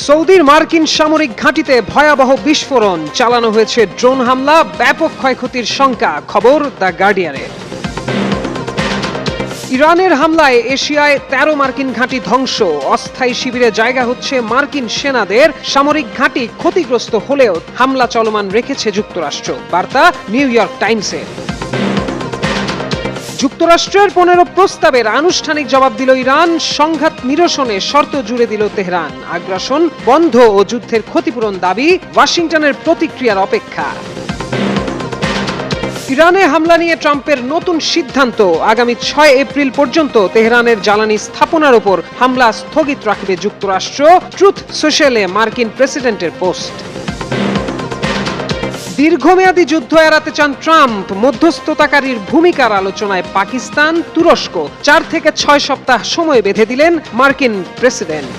সৌদির মার্কিন সামরিক ঘাঁটিতে ভয়াবহ বিস্ফোরণ, চালানো হয়েছে ড্রোন হামলা, ব্যাপক ক্ষয়ক্ষতির শঙ্কা। খবর দ্য গার্ডিয়ানের। ইরানের হামলায় এশিয়ায় ১৩ মার্কিন ঘাঁটি ধ্বংস, অস্থায়ী শিবিরে জায়গা হচ্ছে মার্কিন সেনাদের। সামরিক ঘাঁটি ক্ষতিগ্রস্ত হলেও হামলা চলমান রেখেছে যুক্তরাষ্ট্র। বার্তা নিউ ইয়র্ক টাইমসের। যুক্তরাষ্ট্রের ১৫ প্রস্তাবের আনুষ্ঠানিক জবাব দিল ইরান। সংঘাত নিরসনে শর্ত জুড়ে দিল তেহরান। আগ্রাসন বন্ধ ও যুদ্ধের ক্ষতিপূরণ দাবি, ওয়াশিংটনের প্রতিক্রিয়ার অপেক্ষা। ইরানে হামলা নিয়ে ট্রাম্পের নতুন সিদ্ধান্ত, আগামী ৬ এপ্রিল পর্যন্ত তেহরানের জ্বালানি স্থাপনার উপর হামলা স্থগিত রাখবে যুক্তরাষ্ট্র। ট্রুথ সোশ্যালে মার্কিন প্রেসিডেন্টের পোস্ট। দীর্ঘমেয়াদী যুদ্ধ এড়াতে চান ট্রাম্প, মধ্যস্থতাকারীর ভূমিকার আলোচনায় পাকিস্তান, তুরস্ক। ৪ থেকে ৬ সপ্তাহ সময় বেঁধে দিলেন মার্কিন প্রেসিডেন্ট।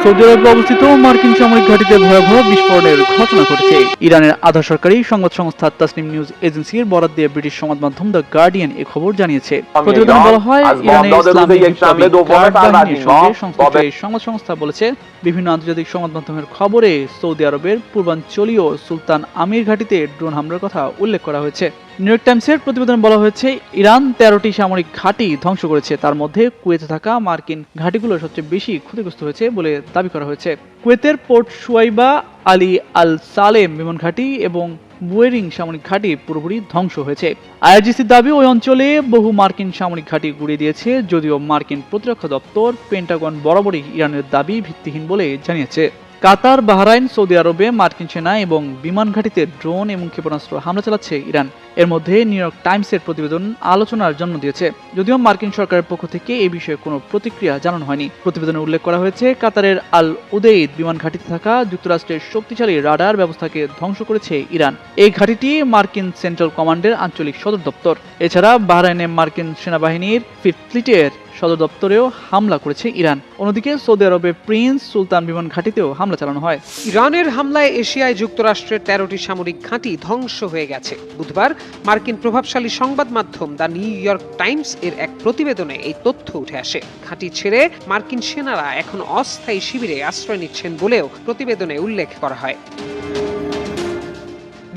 সৌদি আরবে অবস্থিত মার্কিন সামরিক ঘাঁটিতে ভয়াবহ বিস্ফোরণের ঘটনা ঘটেছে। ইরানের আধা সরকারি সংবাদ সংস্থা তাসনিম নিউজ এজেন্সির বরাত দিয়ে ব্রিটিশ সংবাদ মাধ্যম দ্য গার্ডিয়ান এই খবর জানিয়েছে। প্রতিবেদনে বলা হয়, ইরানের ইসলামিক বিপ্লবী গার্ড বাহিনীর সঙ্গে সংশ্লিষ্ট এই সংবাদ সংস্থা বলেছে, বিভিন্ন আন্তর্জাতিক সংবাদ মাধ্যমের খবরে সৌদি আরবের পূর্বাঞ্চলীয় সুলতান আমির ঘাঁটিতে ড্রোন হামলার কথা উল্লেখ করা হয়েছে। নিউ ইয়র্ক টাইমসের প্রতিবেদনে বলা হয়েছে, ইরান ১৩টি সামরিক ঘাঁটি ধ্বংস করেছে। তার মধ্যে কুয়েতে থাকা মার্কিন ঘাঁটিগুলো সবচেয়ে বেশি ক্ষতিগ্রস্ত হয়েছে বলে দাবি করা হয়েছে। কুয়েতের পোর্ট সুয়াইবা, আলী আল সালেম বিমান ঘাঁটি এবং বুয়েরিং সামরিক ঘাঁটি পুরোপুরি ধ্বংস হয়েছে। আইআরজিসির দাবি, ওই অঞ্চলে বহু মার্কিন সামরিক ঘাঁটি গুড়িয়ে দিয়েছে, যদিও মার্কিন প্রতিরক্ষা দপ্তর পেন্টাগন বরাবরই ইরানের দাবি ভিত্তিহীন বলে জানিয়েছে। কাতার, বাহরাইন, সৌদি আরবে মার্কিন সেনা এবং বিমান ঘাঁটিতে ড্রোন এবং ক্ষেপণাস্ত্র হামলা চালাচ্ছে ইরান। এর মধ্যে নিউ ইয়র্ক টাইমসের প্রতিবেদন আলোচনার জন্ম দিয়েছে, যদিও মার্কিন সরকারের পক্ষ থেকে এই বিষয়ে কোনো প্রতিক্রিয়া জানানো হয়নি। প্রতিবেদনে উল্লেখ করা হয়েছে, কাতারের আল উদেইদ বিমান ঘাঁটিতে থাকা যুক্তরাষ্ট্রের শক্তিশালী রাডার ব্যবস্থাকে ধ্বংস করেছে ইরান। এই ঘাঁটিটি মার্কিন সেন্ট্রাল কমান্ডের আঞ্চলিক সদর দপ্তর। এছাড়া বাহরাইনে মার্কিন সেনাবাহিনীর 5th ফ্লিটের সদর দপ্তরেও হামলা করেছে ইরান। অন্যদিকে সৌদি আরবে প্রিন্স সুলতান বিমান ঘাঁটিতেও হামলা চালানো হয়। ইরানের হামলায় এশিয়ায় যুক্তরাষ্ট্রের ১৩টি সামরিক ঘাঁটি ধ্বংস হয়ে গেছে। বুধবার মার্কিন প্রভাবশালী সংবাদ মাধ্যম দ্য নিউ ইয়র্ক টাইমস এর এক প্রতিবেদনে এই তথ্য উঠে আসে। ঘাঁটি ছেড়ে মার্কিন সেনারা এখন অস্থায়ী শিবিরে আশ্রয় নিচ্ছেন বলেও প্রতিবেদনে উল্লেখ করা হয়।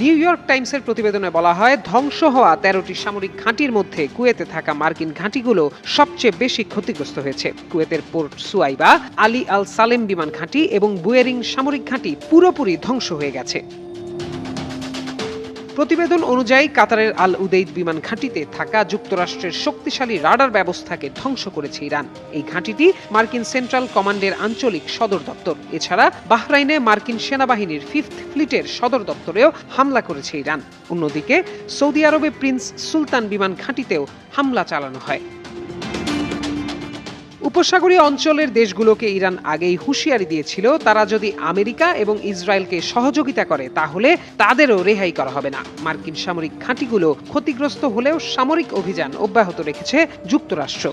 নিউ ইয়র্ক টাইমসের প্রতিবেদনে বলা হয়, ধ্বংস হওয়া ১৩টি সামরিক ঘাঁটির মধ্যে কুয়েতে থাকা মার্কিন ঘাঁটিগুলো সবচেয়ে বেশি ক্ষতিগ্রস্ত হয়েছে। কুয়েতের পোর্ট সুয়াইবা, আলী আল সালেম বিমান ঘাঁটি এবং বুয়েরিং সামরিক ঘাঁটি পুরোপুরি ধ্বংস হয়ে গেছে। প্রতিবেদন অনুযায়ী কাতারের আল উদেইদ বিমান ঘাঁটিতে থাকা যুক্তরাষ্ট্রের শক্তিশালী রাডার ব্যবস্থাকে ধ্বংস করেছে ইরান। এই ঘাঁটিটি মার্কিন সেন্ট্রাল কমান্ডের আঞ্চলিক সদর দপ্তর। এছাড়া বাহরাইনে মার্কিন সেনাবাহিনীর 5th ফ্লিটের সদর দপ্তরেও হামলা করেছে ইরান। অন্যদিকে সৌদি আরবে প্রিন্স সুলতান বিমান ঘাঁটিতেও হামলা চালানো হয়। উপসাগরীয় অঞ্চলের দেশগুলোকে ইরান আগেই হুঁশিয়ারি দিয়েছিল, তারা যদি আমেরিকা এবং ইসরায়েলকে সহযোগিতা করে তাহলে তাদেরও রেহাই করা হবে না। মার্কিন সামরিক ঘাঁটিগুলো ক্ষতিগ্রস্ত হলেও সামরিক অভিযান অব্যাহত রেখেছে যুক্তরাষ্ট্র।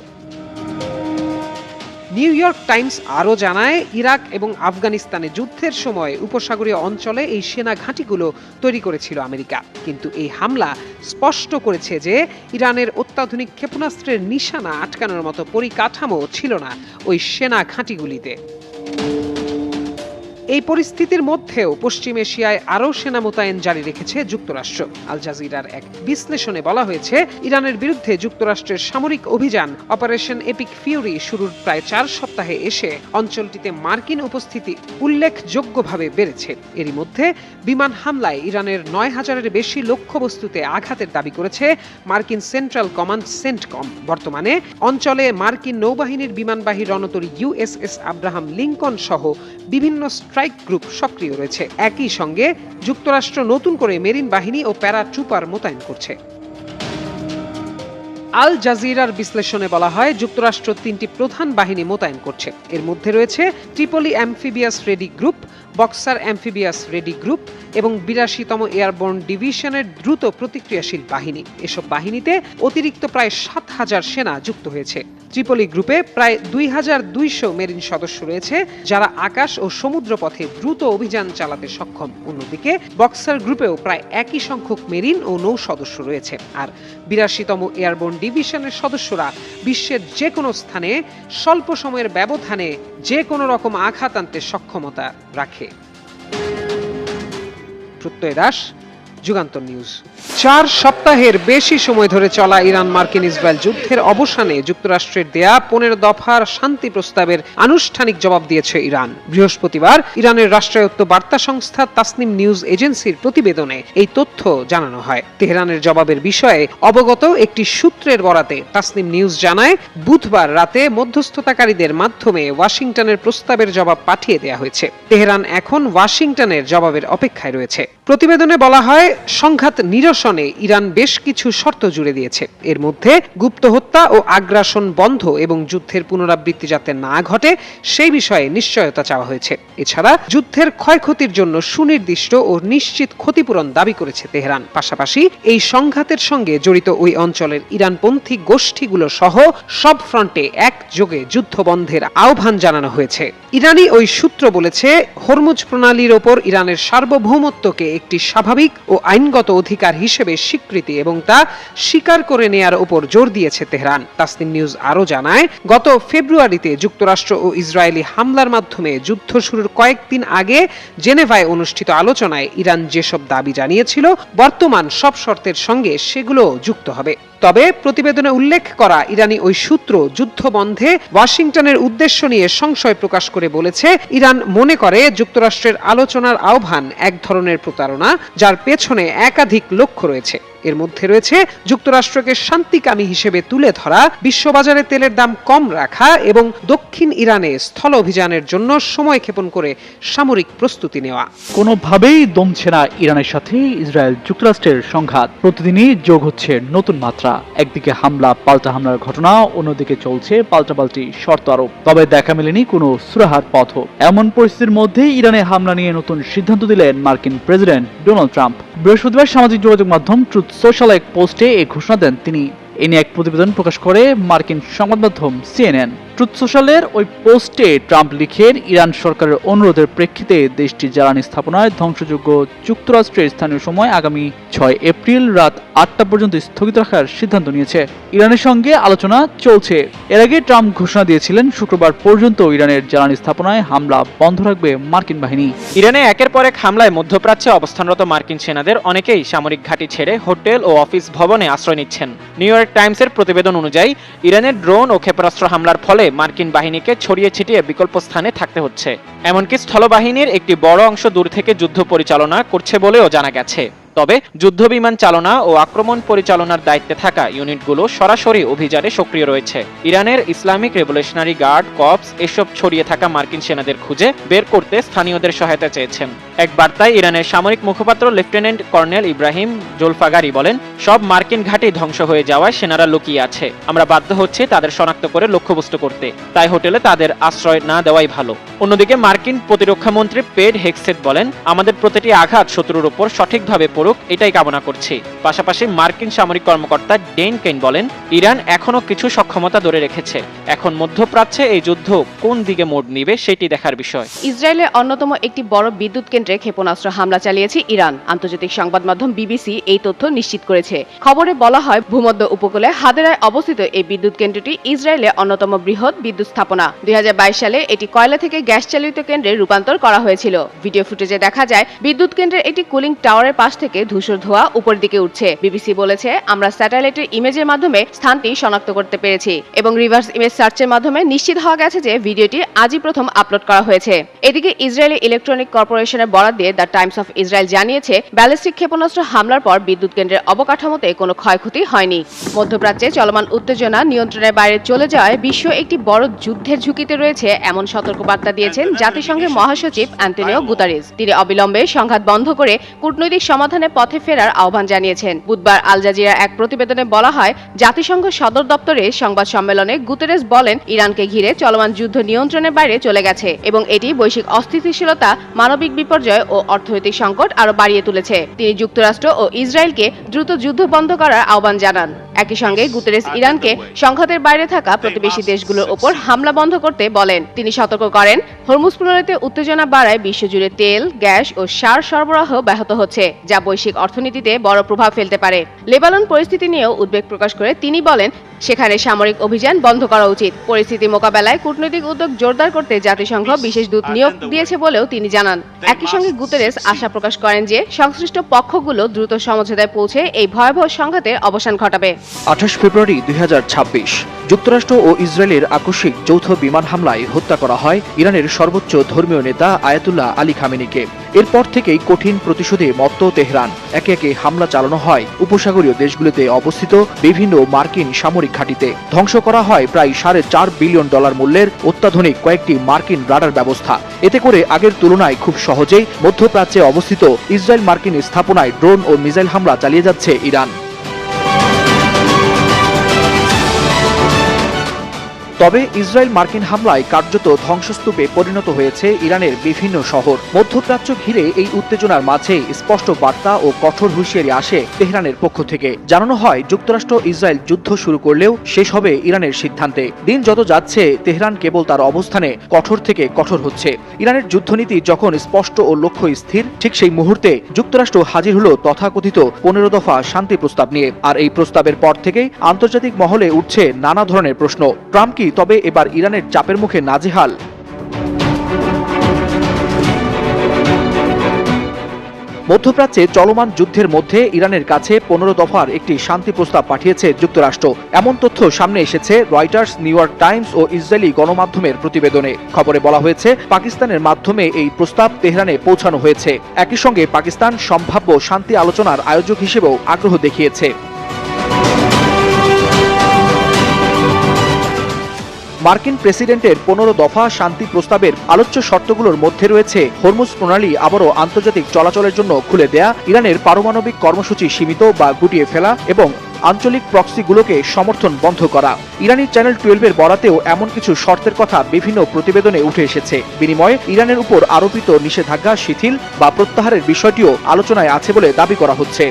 নিউ ইয়র্ক টাইমস আরও জানায়, ইরাক এবং আফগানিস্তানে যুদ্ধের সময় উপসাগরীয় অঞ্চলে এই সেনা ঘাঁটিগুলো তৈরি করেছিল আমেরিকা। কিন্তু এই হামলা স্পষ্ট করেছে যে ইরানের অত্যাধুনিক ক্ষেপণাস্ত্রের নিশানা আটকানোর মতো পরিকাঠামো ছিল না ওই সেনা ঘাঁটিগুলিতে। এই পরিস্থিতির মধ্যেও পশ্চিম এশিয়ায় আরও সেনা মোতায়েন জারি রেখেছে যুক্তরাষ্ট্র। আল জাজিরার এক বিশ্লেষণে বলা হয়েছে, ইরানের বিরুদ্ধে যুক্তরাষ্ট্রের সামরিক অভিযান অপারেশন এপিক ফিউরি শুরুর প্রায় 4 সপ্তাহে এসে অঞ্চলটিতে মার্কিন উপস্থিতি উল্লেখযোগ্যভাবে বেড়েছে। এরই মধ্যে বিমান হামলায় ইরানের ৯,০০০-এর বেশি লক্ষ্যবস্তুতে আঘাতের দাবি করেছে মার্কিন সেন্ট্রাল কমান্ড সেন্টকম। বর্তমানে অঞ্চলে মার্কিন নৌবাহিনীর বিমানবাহী রণতরী USS আব্রাহাম লিঙ্কন সহ বিভিন্ন স্ট্রাইক গ্রুপ সক্রিয় রয়েছে। একই সঙ্গে যুক্তরাষ্ট্র নতুন করে মেরিন বাহিনী ও প্যারাট্রুপার মোতায়েন করছে। আল জাজিরার বিশ্লেষণে বলা হয়, যুক্তরাষ্ট্র 3টি প্রধান বাহিনী মোতায়েন করছে। এর মধ্যে রয়েছে Tripoli amphibious ready group, boxer amphibious ready group এবং 82তম এয়ারবোর্ন ডিভিশনের দ্রুত প্রতিক্রিয়াশীল বাহিনী। এসব বাহিনীতে অতিরিক্ত প্রায় 7,000 সেনা যুক্ত হয়েছে। ত্রিপলি গ্রুপে প্রায় 2200 মেরিন সদস্য রয়েছে, যারা আকাশ ও সমুদ্র পথে দ্রুত অভিযান চালাতে সক্ষম। অন্যদিকে বক্সার গ্রুপেও প্রায় একই সংখ্যক মেরিন ও নৌ সদস্য রয়েছে। আর 82তম এয়ারবোর্ন ডিভিশনের সদস্যরা বিশ্বের যে কোনো স্থানে স্বল্প সময়ের ব্যবধানে যে কোনো রকম আঘাত আনতে সক্ষমতা রাখে। প্রত্যয় দাস, যুগান্তর নিউজ। 4 সপ্তাহের বেশি সময় ধরে চলা ইরান মার্কিন ইসরায়েল যুদ্ধের অবসানে যুক্তরাষ্ট্রের দেয়া 15 দফার শান্তি প্রস্তাবের আনুষ্ঠানিক জবাব দিয়েছে ইরান। বৃহস্পতিবার ইরানের রাষ্ট্রায়ত্ত বার্তা সংস্থা তাসনিম নিউজ এজেন্সির প্রতিবেদনে এই তথ্য জানানো হয়। তেহরানের জবাবের বিষয়ে অবগত একটি সূত্রের বরাতে তাসনিম নিউজ জানায়, বুধবার রাতে মধ্যস্থতাকারীদের মাধ্যমে ওয়াশিংটনের প্রস্তাবের জবাব পাঠিয়ে দেওয়া হয়েছে। তেহরান এখন ওয়াশিংটনের জবাবের অপেক্ষায় রয়েছে। প্রতিবেদনে বলা হয়, সংঘাত নিরসনে ইরান বেশ কিছু শর্ত জুড়ে দিয়েছে। এর মধ্যে গুপ্ত হত্যা ও আগ্রাসন বন্ধ এবং যুদ্ধের পুনরাবৃত্তি যাতে না ঘটে সেই বিষয়ে নিশ্চয়তা চাওয়া হয়েছে। এছাড়া যুদ্ধের ক্ষয়ক্ষতির জন্য সুনির্দিষ্ট ও নিশ্চিত ক্ষতিপূরণ দাবি করেছে তেহরান। পাশাপাশি এই সংঘাতের সঙ্গে জড়িত ওই অঞ্চলের ইরানপন্থী গোষ্ঠীগুলো সহ সব ফ্রন্টে একযোগে যুদ্ধ বন্ধের আহ্বান জানানো হয়েছে। ইরানি ওই সূত্র বলেছে, হরমুজ প্রণালীর ওপর ইরানের সার্বভৌমত্বকে একটি স্বাভাবিক ও আইনগত অধিকার হিসেবে স্বীকৃতি এবং তা স্বীকার করে নেয়ার উপর জোর দিয়েছে তেহরান। তাসনিম নিউজ আরও জানায়, গত ফেব্রুয়ারিতে যুক্তরাষ্ট্র ও ইসরায়েলি হামলার মাধ্যমে যুদ্ধ শুরুর কয়েকদিন আগে জেনেভায় অনুষ্ঠিত আলোচনায় ইরান যেসব দাবি জানিয়েছিল, বর্তমান সব শর্তের সঙ্গে সেগুলো যুক্ত হবে। তবে প্রতিবেদনে উল্লেখ করা ইরানি ওই সূত্র যুদ্ধ বন্ধে ওয়াশিংটনের উদ্দেশ্য নিয়ে সংশয় প্রকাশ করে বলেছে, ইরান মনে করে যুক্তরাষ্ট্রের আলোচনার আহ্বান এক ধরনের প্রতারণা, যার পেছনে একাধিক লক্ষ্য রয়েছে। এর মধ্যে রয়েছে যুক্তরাষ্ট্রকে শান্তিকামী হিসেবে তুলে ধরা, বিশ্ববাজারে তেলের দাম কম রাখা এবং দক্ষিণ ইরানে স্থল অভিযানের জন্য সময় ক্ষেপণ করে সামরিক প্রস্তুতি নেওয়া। কোনোভাবেই দমছে না ইরানের সাথে ইসরায়েল যুক্তরাষ্ট্রের সংঘাত। প্রতিদিনই যোগ হচ্ছে নতুন মাত্রা। একদিকে হামলা পাল্টা হামলার ঘটনা, অন্যদিকে চলছে পাল্টাপাল্টি শর্ত আরোপ। তবে দেখা মেলেনি কোনো সুরাহার পথও। এমন পরিস্থিতির মধ্যে ইরানে হামলা নিয়ে নতুন সিদ্ধান্ত দিলেন মার্কিন প্রেসিডেন্ট ডোনাল্ড ট্রাম্প। বৃহস্পতিবার সামাজিক যোগাযোগ মাধ্যম ট্রুথ সোশ্যাল এক পোস্টে এই ঘোষণা দেন তিনি। এ নিয়ে এক প্রতিবেদন প্রকাশ করে মার্কিন সংবাদ মাধ্যম CNN। ট্রুথ সোশ্যালের ওই পোস্টে ট্রাম্প লিখেন, ইরান সরকারের অনুরোধের প্রেক্ষিতে দেশটির জ্বালানি স্থাপনায় ধ্বংসযোগ্য যুক্তরাষ্ট্রের স্থানীয় সময় আগামী 6 এপ্রিল রাত 8টা পর্যন্ত স্থগিত রাখার সিদ্ধান্ত নিয়েছে। ইরানের সঙ্গে আলোচনা চলছে। এর আগে ট্রাম্প ঘোষণা দিয়েছিলেন, শুক্রবার পর্যন্ত ইরানের জ্বালানি স্থাপনায় হামলা বন্ধ রাখবে মার্কিন বাহিনী। ইরানে একের পর এক হামলায় মধ্যপ্রাচ্যে অবস্থানরত মার্কিন সেনাদের অনেকেই সামরিক ঘাঁটি ছেড়ে হোটেল ও অফিস ভবনে আশ্রয় নিচ্ছেন। নিউ ইয়র্ক টাইমসের প্রতিবেদন অনুযায়ী, ইরানের ড্রোন ও ক্ষেপণাস্ত্র হামলার ফলে মার্কিন বাহিনীকে ছড়িয়ে ছিটিয়ে বিকল্প স্থানে থাকতে হচ্ছে। এমনকি স্থলবাহিনীর একটি বড় অংশ দূর থেকে যুদ্ধ পরিচালনা করছে বলেও জানা গেছে। তবে যুদ্ধ বিমান চালনা ও আক্রমণ পরিচালনার দায়িত্বে থাকা ইউনিটগুলো সরাসরি অভিযানে সক্রিয় রয়েছে। ইরানের ইসলামিক রেভলিউশনারি গার্ড কর্পস এসব ছড়িয়ে থাকা মার্কিন সেনাদের খুঁজে বের করতে স্থানীয়দের সহায়তা চেয়েছেন। এক বার্তায় ইরানের সামরিক মুখপাত্র লেফটেন্যান্ট কর্নেল ইব্রাহিম জোলফাগারি বলেন, সব মার্কিন ঘাঁটি ধ্বংস হয়ে যাওয়ায় সেনারা লুকিয়ে আছে। আমরা বাধ্য হচ্ছি তাদের শনাক্ত করে লক্ষ্যবস্তু করতে, তাই হোটেলে তাদের আশ্রয় না দেওয়াই ভালো। অন্যদিকে মার্কিন প্রতিরক্ষা মন্ত্রী পেড হেগসেট বলেন, আমাদের প্রতিটি আঘাত শত্রুর উপর সঠিকভাবে পড়ুক এটাই কামনা করছি। পাশাপাশি মার্কিন সামরিক কর্মকর্তা ডেন কেন বলেন, ইরান এখনো কিছু সক্ষমতা ধরে রেখেছে। এখন মধ্যপ্রাচ্যে এই যুদ্ধ কোন দিকে মোড় নিবে সেটি দেখার বিষয়। ইসরায়েলের অন্যতম একটি বড় বিদ্যুৎ কেন্দ্রে ক্ষেপণাস্ত্র হামলা চালিয়েছে ইরান। আন্তর্জাতিক সংবাদ মাধ্যম বিবিসি এই তথ্য নিশ্চিত করেছে। খবরে বলা হয়, ভূমধ্য উপকূলে হাদেরায় অবস্থিত এই বিদ্যুৎ কেন্দ্রটি ইসরায়েলের অন্যতম বৃহৎ বিদ্যুৎ স্থাপনা। 2022 সালে এটি কয়লা থেকে গ্যাস চালিত কেন্দ্রে রূপান্তর করা হয়েছিল। ভিডিও ফুটেজে দেখা যায়, বিদ্যুৎ কেন্দ্রের একটি কুলিং টাওয়ারের পাশ থেকে ধূসর ধোঁয়া উপর দিকে উঠছে। বিবিসি বলেছে, আমরা স্যাটেলাইটের ইমেজের মাধ্যমে স্থানটি শনাক্ত করতে পেরেছি এবং রিভার্স ইমেজ সার্চের মাধ্যমে নিশ্চিত হওয়া গেছে যে ভিডিওটি আজই প্রথম আপলোড করা হয়েছে। এদিকে ইসরায়েলি ইলেকট্রনিক কর্পোরেশনের বরাত দিয়ে দ্য টাইমস অফ ইসরায়েল জানিয়েছে, ব্যালিস্টিক ক্ষেপণাস্ত্র হামলার পর বিদ্যুৎ কেন্দ্রের অবকাঠামোতে কোনো ক্ষয়ক্ষতি হয়নি। মধ্যপ্রাচ্যে চলমান উত্তেজনা নিয়ন্ত্রণের বাইরে চলে যাওয়ায় বিশ্ব একটি বড় যুদ্ধের ঝুঁকিতে রয়েছে এমন সতর্কবার্তা দিয়েছেন জাতিসংঘের মহাসচিব অ্যান্টোনিও গুতারেস। তিনি অবিলম্বে সংঘাত বন্ধ করে কূটনৈতিক সমাধানের পথে ফেরার আহ্বান জানিয়েছেন। বুধবার আল জাজিরার এক প্রতিবেদনে বলা হয়, জাতিসংঘ সদর দপ্তরে সংবাদ সম্মেলনে গুতেরেস বলেন, ইরানকে ঘিরে চলমান যুদ্ধ নিয়ন্ত্রণের বাইরে চলে গেছে এবং এটি বৈশ্বিক অস্থিতিশীলতা, মানবিক বিপর্যয় ও অর্থনৈতিক সংকট আরও বাড়িয়ে তুলেছে। তিনি যুক্তরাষ্ট্র ও ইসরায়েলকে দ্রুত যুদ্ধ বন্ধ করার আহ্বান জানান। একই সঙ্গে গুতেরেস ইরানকে সংঘাতের বাইরে থাকা প্রতিবেশী দেশগুলোর ওপর হামলা বন্ধ করতে বলেন। তিনি সতর্ক করেন, হরমুজ প্রণালীতে উত্তেজনা বাড়ায় বিশ্বজুড়ে তেল, গ্যাস ও সার সরবরাহ ব্যাহত হচ্ছে, যা বৈশ্বিক অর্থনীতিতে বড় প্রভাব ফেলতে পারে। লেবানন পরিস্থিতি নিয়েও উদ্বেগ প্রকাশ করে তিনি বলেন, সেখানে সামরিক অভিযান বন্ধ করা উচিত। পরিস্থিতি মোকাবেলায় কূটনৈতিক উদ্যোগ জোরদার করতে জাতিসংঘ বিশেষ দূত নিয়োগ দিয়েছে বলেও তিনি জানান। একই সঙ্গে গুতেরেস আশা প্রকাশ করেন যে সংশ্লিষ্ট পক্ষগুলো দ্রুত সমঝোতায় পৌঁছে এই ভয়াবহ সংঘাতের অবসান ঘটাবে। 28 ফেব্রুয়ারি 2026 যুক্তরাষ্ট্র ও ইসরায়েলের আকস্মিক যৌথ বিমান হামলায় হত্যা করা হয় ইরানের সর্বোচ্চ ধর্মীয় নেতা আয়াতুল্লাহ আলী খামেনিকে। এরপর থেকেই কঠিন প্রতিশোধে মত্ত তেহরান। একে একে হামলা চালানো হয় উপসাগরীয় দেশগুলোতে অবস্থিত বিভিন্ন মার্কিন সামরিক ঘাঁটিতে। ধ্বংস করা হয় প্রায় $4.5 বিলিয়ন মূল্যের অত্যাধুনিক কয়েকটি মার্কিন রাডার ব্যবস্থা। এতে করে আগের তুলনায় খুব সহজেই মধ্যপ্রাচ্যে অবস্থিত ইসরায়েল মার্কিন স্থাপনায় ড্রোন ও মিসাইল হামলা চালিয়ে যাচ্ছে ইরান। তবে ইসরায়েল মার্কিন হামলায় কার্যত ধ্বংসস্তূপে পরিণত হয়েছে ইরানের বিভিন্ন শহর। মধ্যপ্রাচ্য ঘিরে এই উত্তেজনার মাঝে স্পষ্ট বার্তা ও কঠোর হুঁশিয়ারি আসে তেহরানের পক্ষ থেকে। জানানো হয়, যুক্তরাষ্ট্র ইসরায়েল যুদ্ধ শুরু করলেও শেষ হবে ইরানের সিদ্ধান্তে। দিন যত যাচ্ছে তেহরান কেবল তার অবস্থানে কঠোর থেকে কঠোর হচ্ছে। ইরানের যুদ্ধনীতি যখন স্পষ্ট ও লক্ষ্য স্থির, ঠিক সেই মুহূর্তে যুক্তরাষ্ট্র হাজির হলো তথাকথিত 15 দফা শান্তি প্রস্তাব নিয়ে। আর এই প্রস্তাবের পর থেকেই আন্তর্জাতিক মহলে উঠছে নানা ধরনের প্রশ্ন। ট্রাম্প কি তবে এবার ইরানের চাপের মুখে নাজেহাল? মধ্যপ্রাচ্যে চলমান যুদ্ধের মধ্যে ইরানের কাছে 15 দফার একটি শান্তি প্রস্তাব পাঠিয়েছে যুক্তরাষ্ট্র। এমন তথ্য সামনে এসেছে রয়টার্স, নিউ ইয়র্ক টাইমস ও ইসরায়েলি গণমাধ্যমের প্রতিবেদনে। খবরে বলা হয়েছে, পাকিস্তানের মাধ্যমে এই প্রস্তাব তেহরানে পৌঁছানো হয়েছে। একই সঙ্গে পাকিস্তান সম্ভাব্য শান্তি আলোচনার আয়োজক হিসেবেও আগ্রহ দেখিয়েছে। মার্কিন প্রেসিডেন্টের 15 দফা শান্তি প্রস্তাবের আলোচ্য শর্তগুলোর মধ্যে রয়েছে হরমুজ প্রণালী আবারও আন্তর্জাতিক চলাচলের জন্য খুলে দেয়া, ইরানের পারমাণবিক কর্মসূচি সীমিত বা গুটিয়ে ফেলা এবং আঞ্চলিক প্রক্সিগুলোকে সমর্থন বন্ধ করা। ইরানি চ্যানেল 12-এর বরাতেও এমন কিছু শর্তের কথা বিভিন্ন প্রতিবেদনে উঠে এসেছে। বিনিময়ে ইরানের উপর আরোপিত নিষেধাজ্ঞা শিথিল বা প্রত্যাহারের বিষয়টিও আলোচনায় আছে বলে দাবি করা হচ্ছে।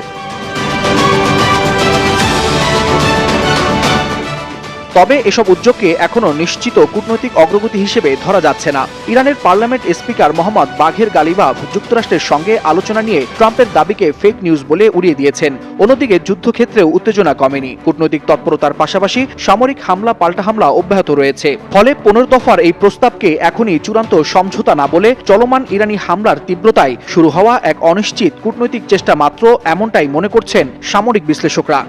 তবে এসব উদ্যোগকে এখনো নিশ্চিত কূটনৈতিক অগ্রগতি হিসেবে ধরা যাচ্ছে না। ইরানের পার্লামেন্ট স্পিকার মোহাম্মদ বাঘের গালিবাফ যুক্তরাষ্ট্রের সঙ্গে আলোচনা নিয়ে ট্রাম্পের দাবিকে ফেক নিউজ বলে উড়িয়ে দিয়েছেন। অন্যদিকে যুদ্ধক্ষেত্রেও উত্তেজনা কমেনি। কূটনৈতিক তৎপরতার পাশাপাশি সামরিক হামলা পাল্টা হামলা অব্যাহত রয়েছে। ফলে 15 দফার এই প্রস্তাবকে এখনই চূড়ান্ত সমঝোতা না বলে চলমান ইরানি হামলার তীব্রতায় শুরু হওয়া এক অনিশ্চিত কূটনৈতিক চেষ্টা মাত্র, এমনটাই মনে করছেন সামরিক বিশ্লেষকরা।